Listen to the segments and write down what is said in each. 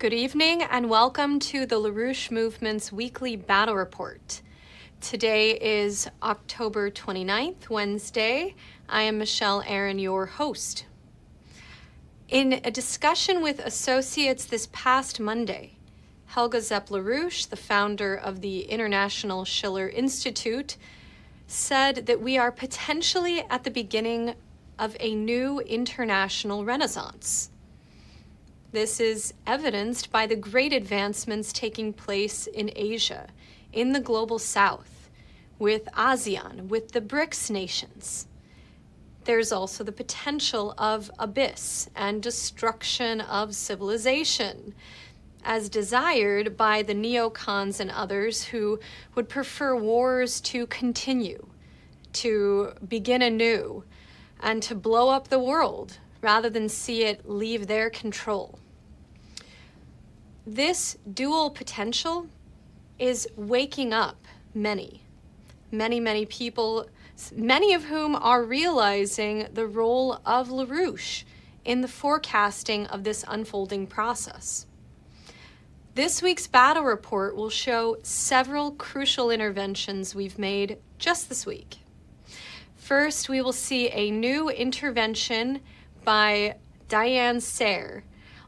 Good evening and welcome to the LaRouche Movement's weekly battle report. Today is October 29th, Wednesday. I am Michelle Aaron, your host. In a discussion with associates this past Monday, Helga Zepp-LaRouche, the founder of the International Schiller Institute, said that we are potentially at the beginning of a new international renaissance. This is evidenced by the great advancements taking place in Asia, in the global south, with ASEAN, with the BRICS nations. There's also the potential of abyss and destruction of civilization, as desired by the neocons and others who would prefer wars to continue, to begin anew, and to blow up the world rather than see it leave their control. This dual potential is waking up many people, many of whom are realizing the role of LaRouche in the forecasting of this unfolding process. This week's battle report will show several crucial interventions we've made just this week. First, we will see a new intervention by Diane Sare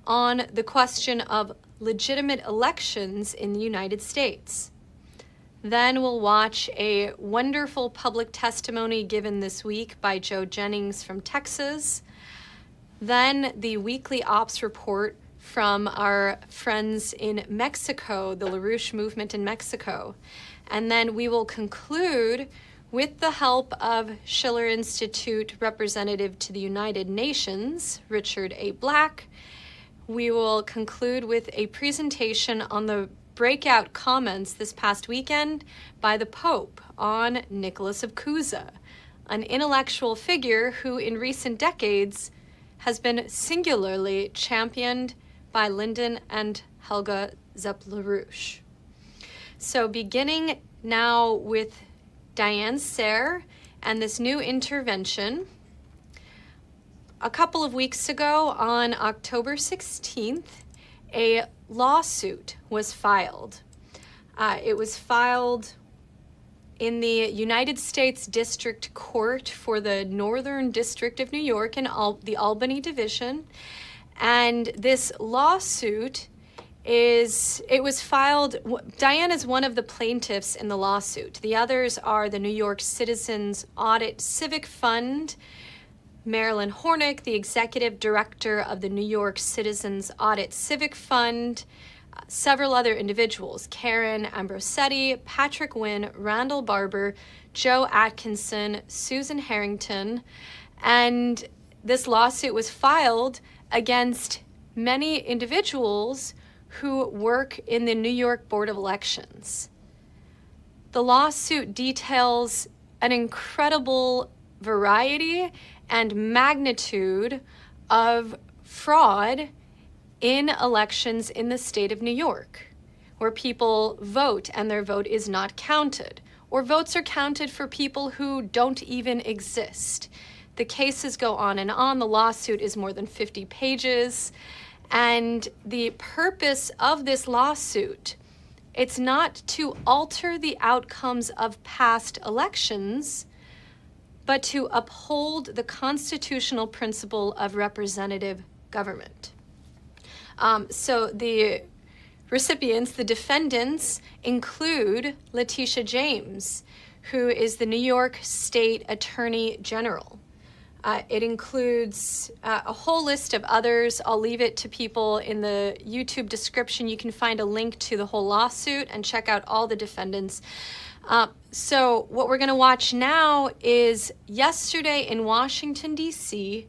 on the question of legitimate elections in the United States. Then we'll watch a wonderful public testimony given this week by Joe Jennings from Texas. Then the weekly ops report from our friends in Mexico, the LaRouche movement in Mexico. And then we will conclude with the help of Schiller Institute representative to the United Nations, Richard A. Black. We will conclude with a presentation on the breakout comments this past weekend by the Pope on Nicholas of Cusa, an intellectual figure who in recent decades has been singularly championed by Lyndon and Helga Zepp-LaRouche. So beginning now with Diane Sare and this new intervention. A couple of weeks ago, on October 16th, a lawsuit was filed. It was filed in the United States District Court for the Northern District of New York in the Albany Division. And this lawsuit was filed, Diane is one of the plaintiffs in the lawsuit. The others are the New York Citizens Audit Civic Fund, Marilyn Hornick, the executive director of the New York Citizens Audit Civic Fund, several other individuals, Karen Ambrosetti, Patrick Wynn, Randall Barber, Joe Atkinson, Susan Harrington, and this lawsuit was filed against many individuals who work in the New York Board of Elections. The lawsuit details an incredible variety and magnitude of fraud in elections in the state of New York, where people vote and their vote is not counted, or votes are counted for people who don't even exist. The cases go on and on. The lawsuit is more than 50 pages. And the purpose of this lawsuit, it's not to alter the outcomes of past elections, but to uphold the constitutional principle of representative government. So the recipients, the defendants, include Letitia James, who is the New York State Attorney General. It includes a whole list of others. I'll leave it to people in the YouTube description. You can find a link to the whole lawsuit and check out all the defendants. So what we're going to watch now is yesterday in Washington, D.C.,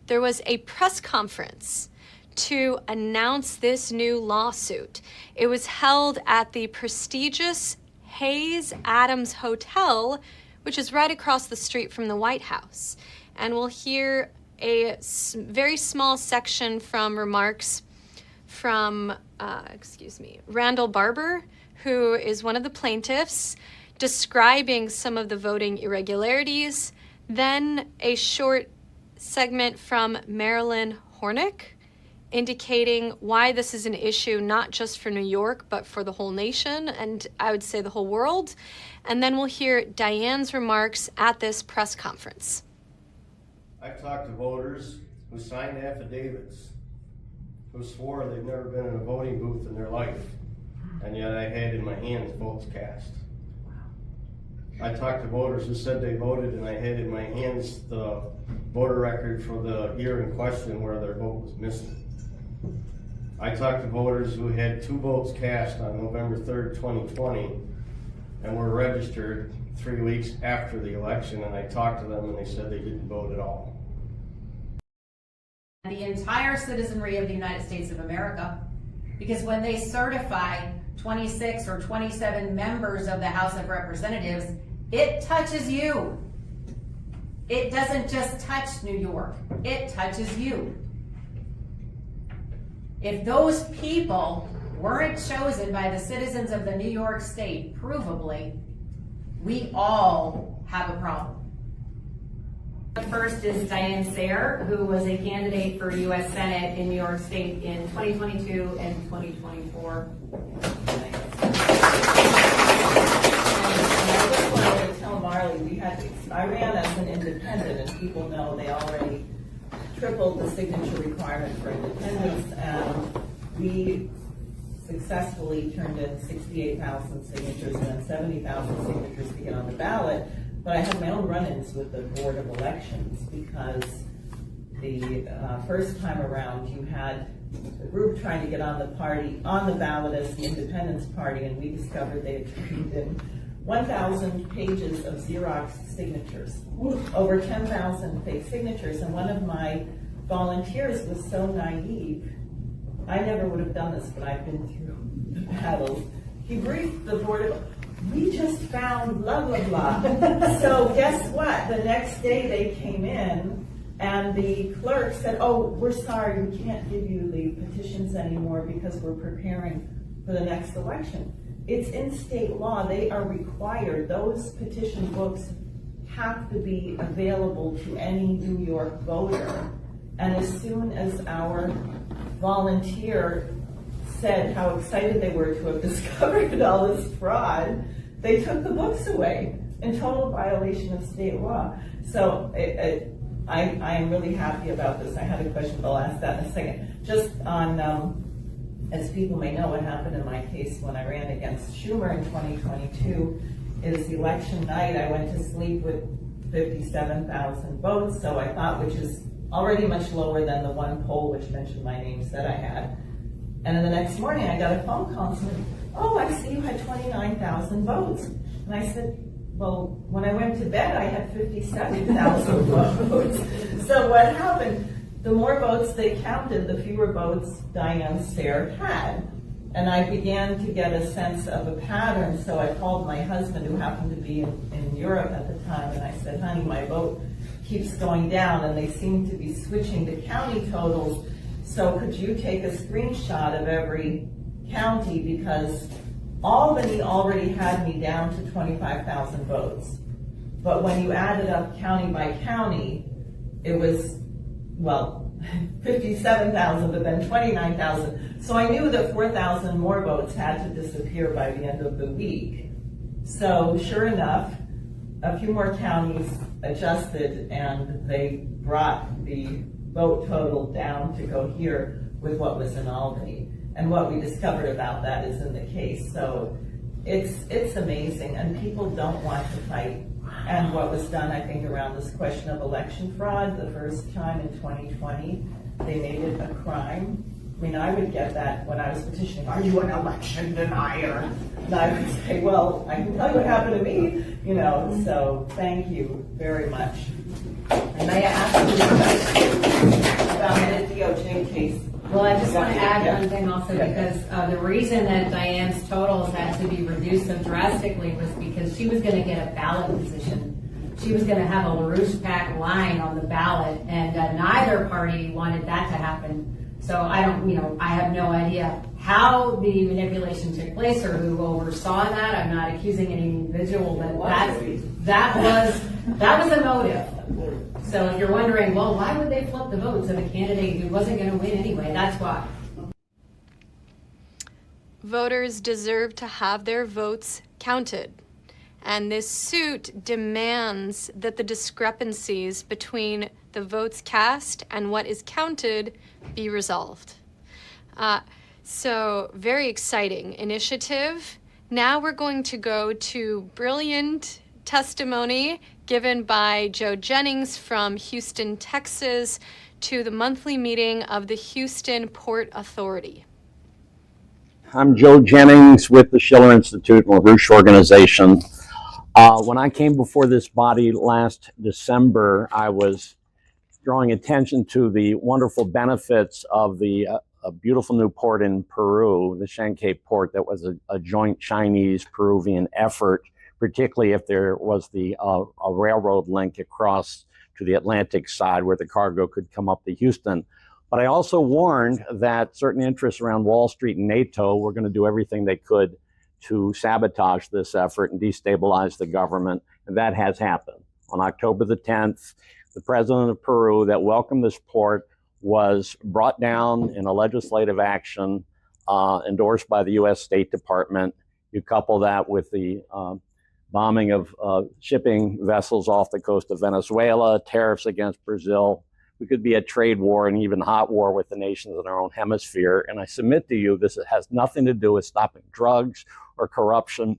there was a press conference to announce this new lawsuit. It was held at the prestigious Hayes Adams Hotel, which is right across the street from the White House. And we'll hear a very small section from remarks from, Randall Barber, who is one of the plaintiffs, describing some of the voting irregularities, then a short segment from Marilyn Hornick, indicating why this is an issue not just for New York, but for the whole nation, and I would say the whole world. And then we'll hear Diane's remarks at this press conference. I've talked to voters who signed affidavits, who swore they've never been in a voting booth in their life, and yet I had in my hands votes cast. I talked to voters who said they voted, and I had in my hands the voter record for the year in question where their vote was missing. I talked to voters who had 2 votes cast on November 3rd, 2020, and were registered 3 weeks after the election, and I talked to them and they said they didn't vote at all. The entire citizenry of the United States of America, because when they certify 26 or 27 members of the House of Representatives, it touches you. It doesn't just touch New York, it touches you. If those people weren't chosen by the citizens of the New York State, provably, we all have a problem. The first is Diane Sare, who was a candidate for U.S. Senate in New York State in 2022 and 2024. I just wanted to tell Marley, I ran as an independent, and people know they already tripled the signature requirement for independence, and we successfully turned in 68,000 signatures and then 70,000 signatures to get on the ballot. But I had my own run-ins with the Board of Elections because the first time around you had a group trying to get on the ballot as the Independence Party, and we discovered they had turned in 1,000 pages of Xerox signatures, over 10,000 fake signatures, and one of my volunteers was so naive. I never would have done this, but I've been through the battles. He briefed the Board of, we just found blah, blah, blah. So guess what? The next day they came in and the clerk said, oh, we're sorry, we can't give you the petitions anymore because we're preparing for the next election. It's in state law. They are required. Those petition books have to be available to any New York voter. And as soon as our volunteer said how excited they were to have discovered all this fraud, they took the books away in total violation of state law. So I am really happy about this. I had a question, but I'll ask that in a second. Just on, as people may know, what happened in my case when I ran against Schumer in 2022 is election night. I went to sleep with 57,000 votes, so I thought, which is already much lower than the one poll which mentioned my name said I had. And then the next morning I got a phone call and said, oh, I see you had 29,000 votes. And I said, well, when I went to bed, I had 57,000 votes. So what happened? The more votes they counted, the fewer votes Diane Sare had. And I began to get a sense of a pattern, so I called my husband, who happened to be in Europe at the time, and I said, honey, my vote keeps going down, and they seem to be switching to county totals, so could you take a screenshot of every county, because Albany already had me down to 25,000 votes. But when you added up county by county, it was, well, 57,000, but then 29,000. So I knew that 4,000 more votes had to disappear by the end of the week. So sure enough, a few more counties adjusted and they brought the vote total down to go here with what was in Albany. And what we discovered about that is in the case. So it's amazing, and people don't want to fight. And what was done, I think, around this question of election fraud, the first time in 2020, they made it a crime. I mean, I would get that when I was petitioning, are you an election denier? And I would say, well, I can tell you what happened to me, you know, so thank you very much. And I asked you about the DOJ case. Well, I just want to add one thing also, because the reason that Diane's totals had to be reduced so drastically was because she was going to get a ballot position. She was going to have a LaRouche PAC line on the ballot, and neither party wanted that to happen. So I don't, I have no idea how the manipulation took place or who oversaw that. I'm not accusing any individual, but that was a motive. So if you're wondering, well, why would they flip the votes of a candidate who wasn't going to win anyway? That's why. Voters deserve to have their votes counted. And this suit demands that the discrepancies between the votes cast and what is counted be resolved. So very exciting initiative. Now we're going to go to brilliant testimony given by Joe Jennings from Houston, Texas, to the monthly meeting of the Houston Port Authority. I'm Joe Jennings with the Schiller Institute and LaRouche organization. When I came before this body last December, I was drawing attention to the wonderful benefits of a beautiful new port in Peru, the Shanghai port, that was a joint Chinese-Peruvian effort, particularly if there was a railroad link across to the Atlantic side where the cargo could come up to Houston. But I also warned that certain interests around Wall Street and NATO were going to do everything they could to sabotage this effort and destabilize the government, and that has happened. On October the 10th, the president of Peru that welcomed this port was brought down in a legislative action endorsed by the U.S. State Department. You couple that with the bombing of shipping vessels off the coast of Venezuela, tariffs against Brazil. We could be at trade war and even hot war with the nations in our own hemisphere. And I submit to you, this has nothing to do with stopping drugs or corruption,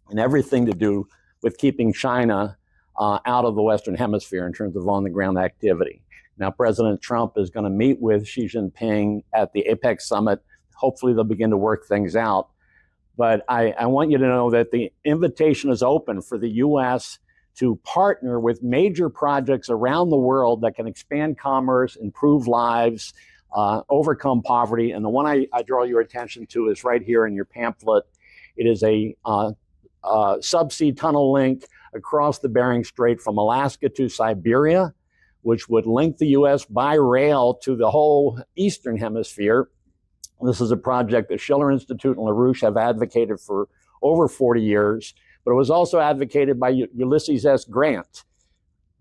and everything to do with keeping China out of the Western Hemisphere in terms of on-the-ground activity. Now, President Trump is going to meet with Xi Jinping at the APEC summit. Hopefully, they'll begin to work things out. But I want you to know that the invitation is open for the U.S. to partner with major projects around the world that can expand commerce, improve lives, overcome poverty. And the one I draw your attention to is right here in your pamphlet. It is a subsea tunnel link across the Bering Strait from Alaska to Siberia, which would link the U.S. by rail to the whole Eastern Hemisphere. This is a project the Schiller Institute and LaRouche have advocated for over 40 years, but it was also advocated by Ulysses S. Grant,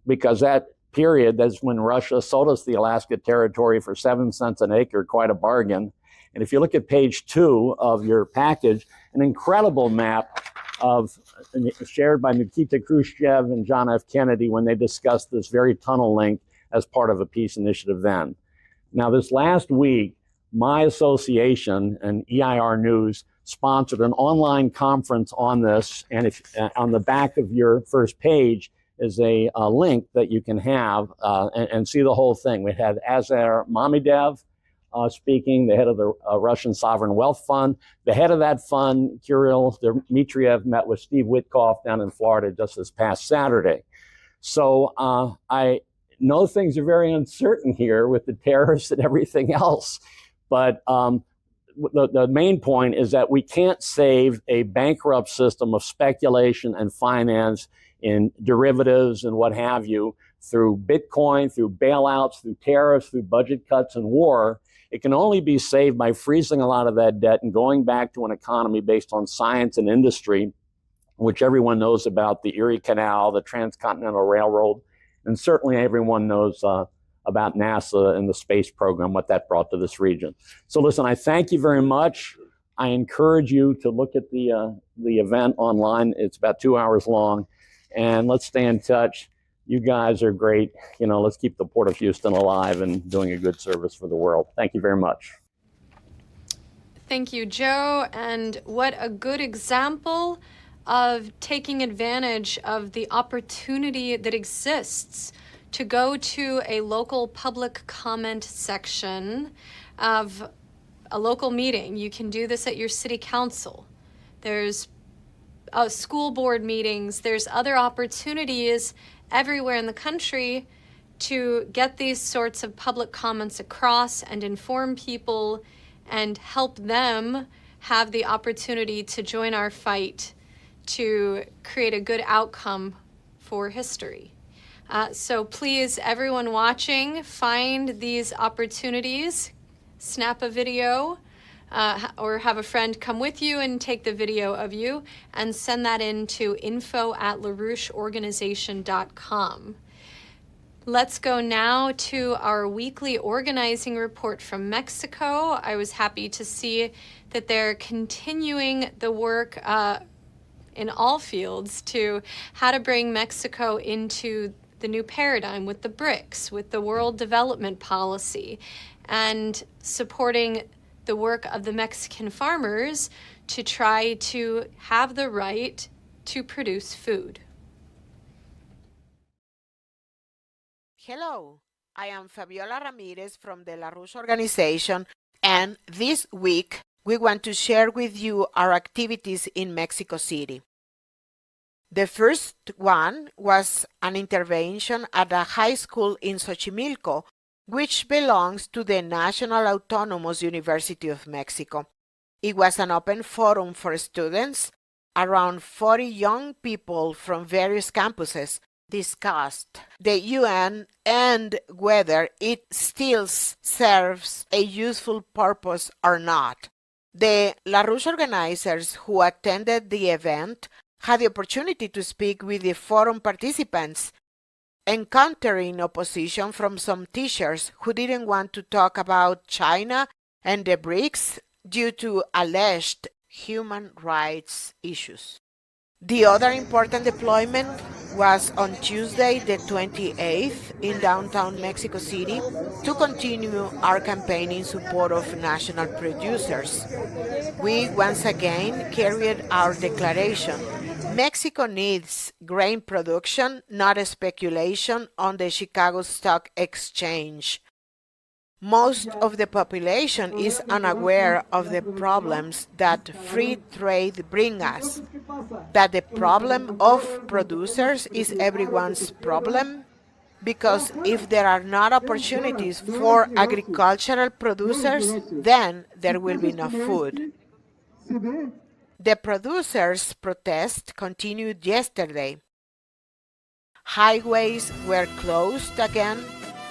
because that period, that's when Russia sold us the Alaska territory for 7 cents an acre, quite a bargain. And if you look at page 2 of your package, an incredible map shared by Nikita Khrushchev and John F. Kennedy when they discussed this very tunnel link as part of a peace initiative then. Now, this last week, my association and EIR News sponsored an online conference on this, and on the back of your first page is a link that you can have and see the whole thing. We had Azar Mamidev speaking, the head of the Russian Sovereign Wealth Fund. The head of that fund, Kirill Dmitriev, met with Steve Witkoff down in Florida just this past Saturday. So I know things are very uncertain here with the tariffs and everything else, but the main point is that we can't save a bankrupt system of speculation and finance in derivatives and what have you through Bitcoin, through bailouts, through tariffs, through budget cuts and war. It can only be saved by freezing a lot of that debt and going back to an economy based on science and industry, which everyone knows about: the Erie Canal, the Transcontinental Railroad, and certainly everyone knows about NASA and the space program, what that brought to this region. So listen, I thank you very much. I encourage you to look at the event online. It's about 2 hours long, and let's stay in touch. You guys are great. You know, let's keep the Port of Houston alive and doing a good service for the world. Thank you very much. Thank you, Joe. And what a good example of taking advantage of the opportunity that exists to go to a local public comment section of a local meeting. You can do this at your city council. There's school board meetings. There's other opportunities everywhere in the country to get these sorts of public comments across and inform people and help them have the opportunity to join our fight to create a good outcome for history. So please, everyone watching, find these opportunities, snap a video, or have a friend come with you and take the video of you and send that in to info@laroucheorganization.com. Let's go now to our weekly organizing report from Mexico. I was happy to see that they're continuing the work in all fields to how to bring Mexico into the new paradigm with the BRICS, with the World Development Policy, and supporting the work of the Mexican farmers to try to have the right to produce food. Hello, I am Fabiola Ramirez from the LaRouche organization, and this week we want to share with you our activities in Mexico City. The first one was an intervention at a high school in Xochimilco, which belongs to the National Autonomous University of Mexico. It was an open forum for students. Around 40 young people from various campuses discussed the UN and whether it still serves a useful purpose or not. The LaRouche organizers who attended the event had the opportunity to speak with the forum participants, encountering opposition from some teachers who didn't want to talk about China and the BRICS due to alleged human rights issues. The other important deployment was on Tuesday, the 28th, in downtown Mexico City to continue our campaign in support of national producers. We once again carried our declaration. Mexico needs grain production, not a speculation on the Chicago Stock Exchange. Most of the population is unaware of the problems that free trade brings us, that the problem of producers is everyone's problem, because if there are not opportunities for agricultural producers, then there will be no food. The producers' protest continued yesterday. Highways were closed again,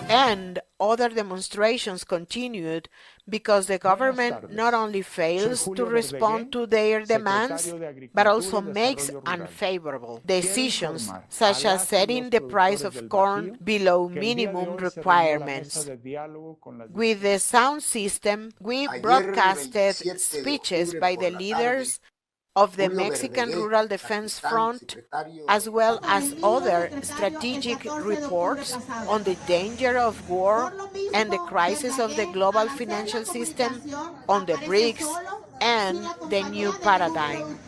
and other demonstrations continued because the government not only fails to respond to their demands, but also makes unfavorable decisions, such as setting the price of corn below minimum requirements. With the sound system, we broadcasted speeches by the leaders of the Mexican Rural Defense Front, as well as other strategic reports on the danger of war and the crisis of the global financial system, on the BRICS, and the new paradigm.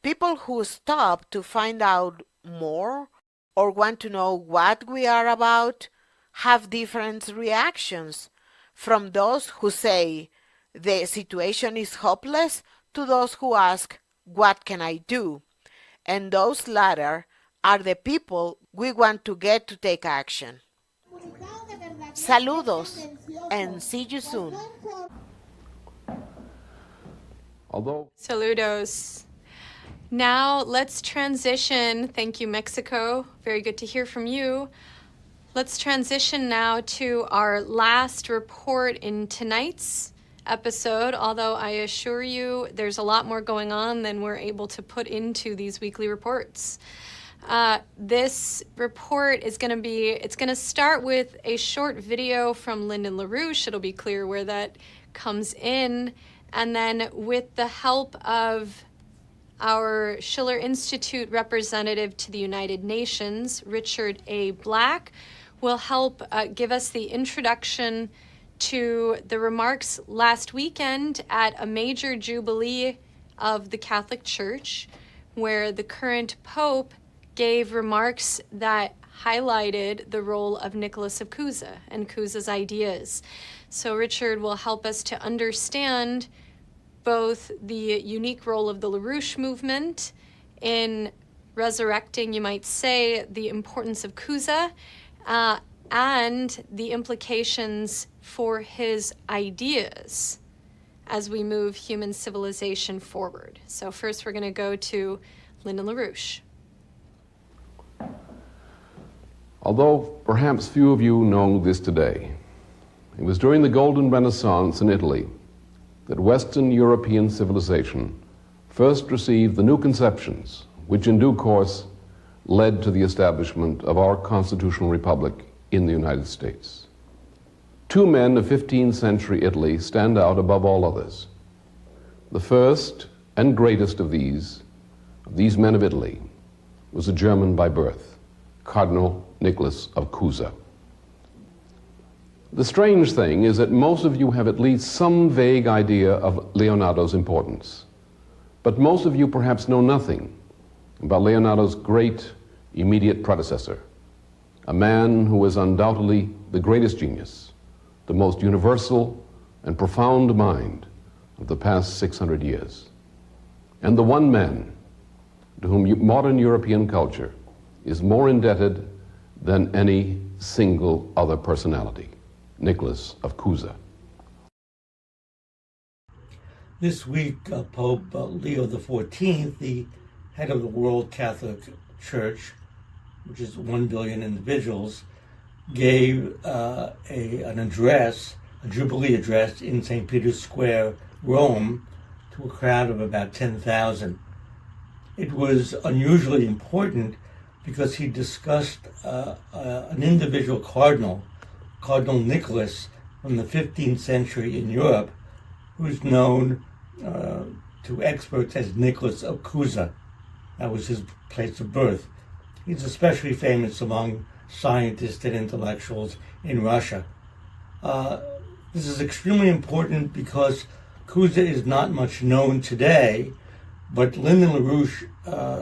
People who stop to find out more or want to know what we are about have different reactions, from those who say the situation is hopeless to those who ask, what can I do? And those latter are the people we want to get to take action. Saludos, and see you soon. Saludos. Now let's transition. Thank you, Mexico. Very good to hear from you. Let's transition now to our last report in tonight's episode, although I assure you there's a lot more going on than we're able to put into these weekly reports. This report is going to start with a short video from Lyndon LaRouche. It'll be clear where that comes in. And then with the help of our Schiller Institute representative to the United Nations, Richard A. Black, will help give us the introduction to the remarks last weekend at a major jubilee of the Catholic Church, where the current Pope gave remarks that highlighted the role of Nicholas of Cusa and Cusa's ideas. So Richard will help us to understand both the unique role of the LaRouche movement in resurrecting, you might say, the importance of Cusa, and the implications for his ideas as we move human civilization forward. So first we're going to go to Lyndon LaRouche. Although perhaps few of you know this today, it was during the Golden Renaissance in Italy that Western European civilization first received the new conceptions which in due course led to the establishment of our constitutional republic in the United States. Two men of 15th century Italy stand out above all others. The first and greatest of these men of Italy, was a German by birth, Cardinal Nicholas of Cusa. The strange thing is that most of you have at least some vague idea of Leonardo's importance, but most of you perhaps know nothing about Leonardo's great immediate predecessor, a man who was undoubtedly the greatest genius, the most universal and profound mind of the past 600 years, and the one man to whom modern European culture is more indebted than any single other personality, Nicholas of Cusa. This week, Pope Leo XIV, the head of the World Catholic Church, which is 1 billion individuals, gave an address, a Jubilee address in St. Peter's Square, Rome, to a crowd of about 10,000. It was unusually important because he discussed an individual cardinal, Cardinal Nicholas, from the 15th century in Europe, who's known to experts as Nicholas of Cusa. That was his place of birth. He's especially famous among scientists and intellectuals in Russia. This is extremely important because Cusa is not much known today, but Lyndon LaRouche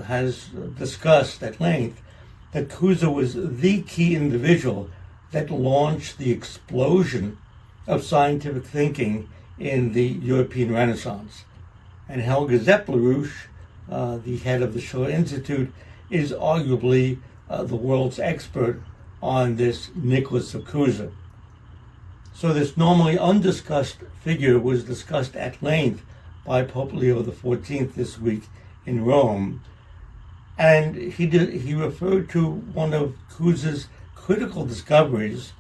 has discussed at length that Cusa was the key individual that launched the explosion of scientific thinking in the European Renaissance. And Helga Zepp LaRouche, the head of the Schiller Institute, is arguably the world's expert on this Nicholas of Cusa. So this normally undiscussed figure was discussed at length by Pope Leo XIV this week in Rome. And he referred to one of Cusa's critical discoveries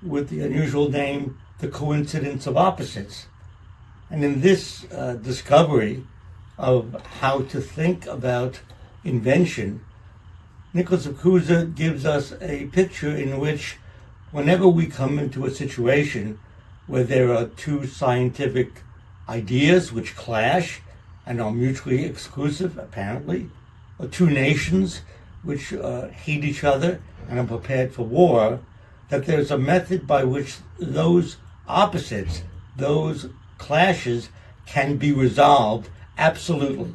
with the unusual name, the coincidence of opposites. And in this discovery of how to think about invention, Nicholas of Cusa gives us a picture in which whenever we come into a situation where there are two scientific ideas which clash and are mutually exclusive, apparently, or two nations which hate each other and are prepared for war, that there's a method by which those opposites, those clashes, can be resolved absolutely.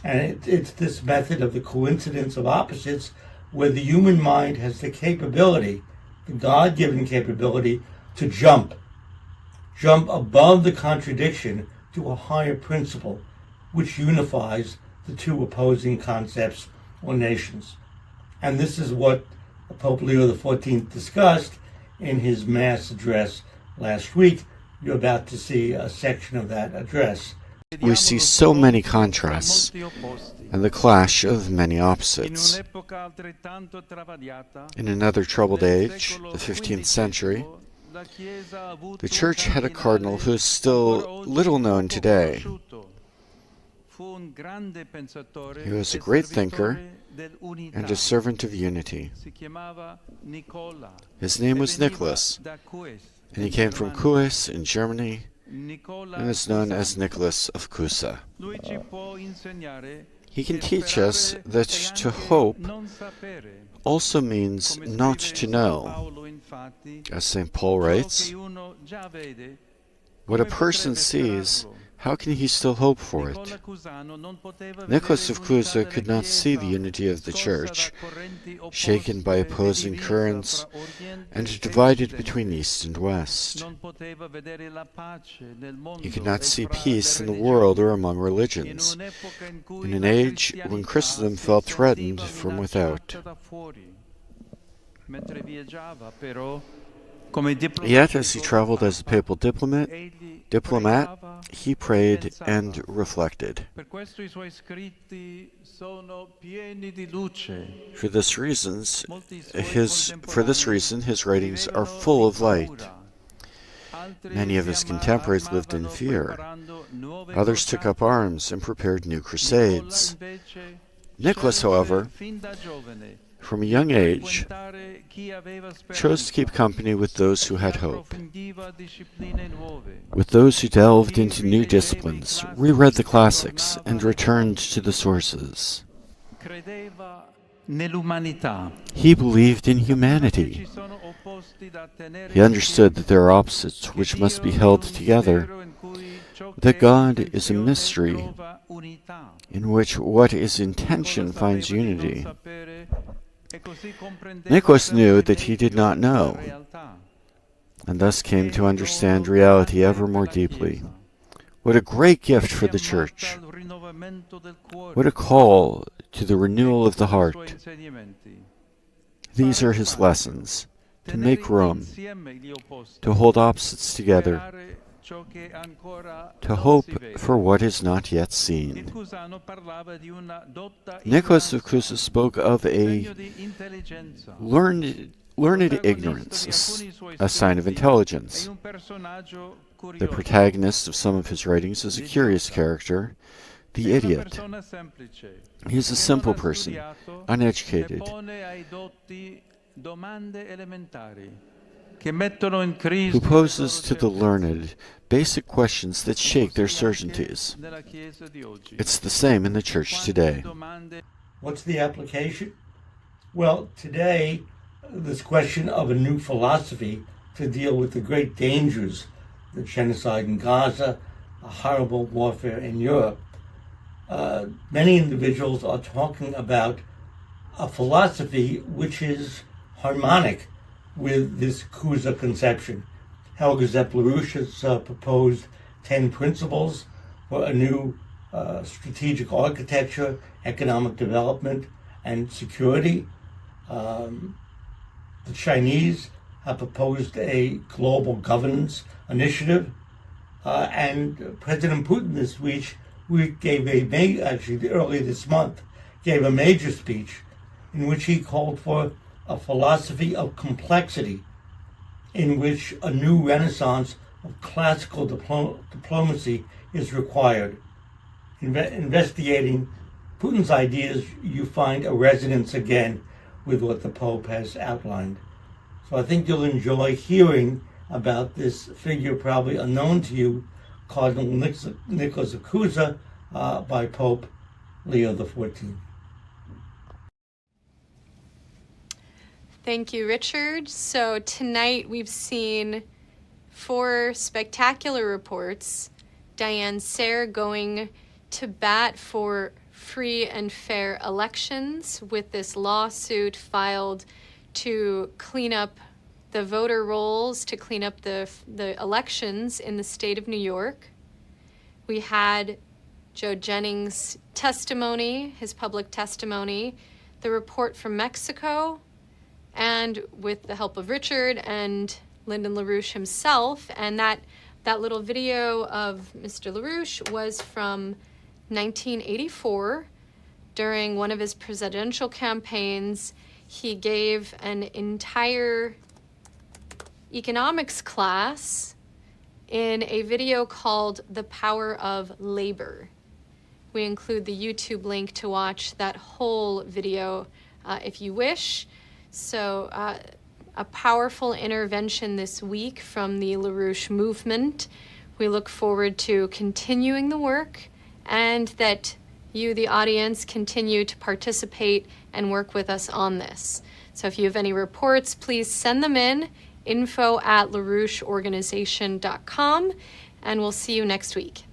And it's this method of the coincidence of opposites where the human mind has the capability, the God-given capability, to jump above the contradiction to a higher principle which unifies the two opposing concepts or nations. And this is what Pope Leo XIV discussed in his Mass address last week. You're about to see a section of that address. We see so many contrasts and the clash of many opposites. In another troubled age, the 15th century, the Church had a cardinal who is still little known today. He was a great thinker and a servant of unity. His name was Nicholas, and he came from Cues in Germany and is known as Nicholas of Cusa. He can teach us that to hope also means not to know. As St. Paul writes, what a person sees, how can he still hope for it? Nicholas of Cusa could not see the unity of the Church, shaken by opposing currents and divided between East and West. He could not see peace in the world or among religions, in an age when Christendom felt threatened from without. Yet, as he traveled as a papal diplomat, he prayed and reflected. For this reason, his writings are full of light. Many of his contemporaries lived in fear. Others took up arms and prepared new crusades. Nicholas, however, from a young age, chose to keep company with those who had hope, with those who delved into new disciplines, reread the classics, and returned to the sources. He believed in humanity. He understood that there are opposites which must be held together, that God is a mystery in which what is in tension finds unity. Nikos knew that he did not know, and thus came to understand reality ever more deeply. What a great gift for the Church! What a call to the renewal of the heart! These are his lessons: to make room, to hold opposites together, to hope for what is not yet seen. Nikos of Cusa spoke of a learned ignorance, a sign of intelligence. The protagonist of some of his writings is a curious character, the idiot. He is a simple person, uneducated, who poses to the learned basic questions that shake their certainties. It's the same in the Church today. What's the application? Well, today, this question of a new philosophy to deal with the great dangers, the genocide in Gaza, a horrible warfare in Europe, many individuals are talking about a philosophy which is harmonic with this Cusa conception. Helga LaRouche has proposed 10 principles for a new strategic architecture, economic development, and security. The Chinese have proposed a global governance initiative, and President Putin this week gave earlier this month, gave a major speech in which he called for a philosophy of complexity, in which a new renaissance of classical diplomacy is required. Investigating Putin's ideas, you find a resonance again with what the Pope has outlined. So I think you'll enjoy hearing about this figure, probably unknown to you, Cardinal Nikos of Cusa, by Pope Leo XIV. Thank you, Richard. So tonight we've seen 4 spectacular reports. Diane Sare going to bat for free and fair elections with this lawsuit filed to clean up the voter rolls, to clean up the elections in the state of New York. We had Joe Jennings' testimony, his public testimony, the report from Mexico, and with the help of Richard and Lyndon LaRouche himself. And that little video of Mr. LaRouche was from 1984. During one of his presidential campaigns, he gave an entire economics class in a video called The Power of Labor. We include the YouTube link to watch that whole video if you wish. So a powerful intervention this week from the LaRouche movement. We look forward to continuing the work, and that you, the audience, continue to participate and work with us on this. So if you have any reports, please send them in, info@laroucheorganization.com, and we'll see you next week.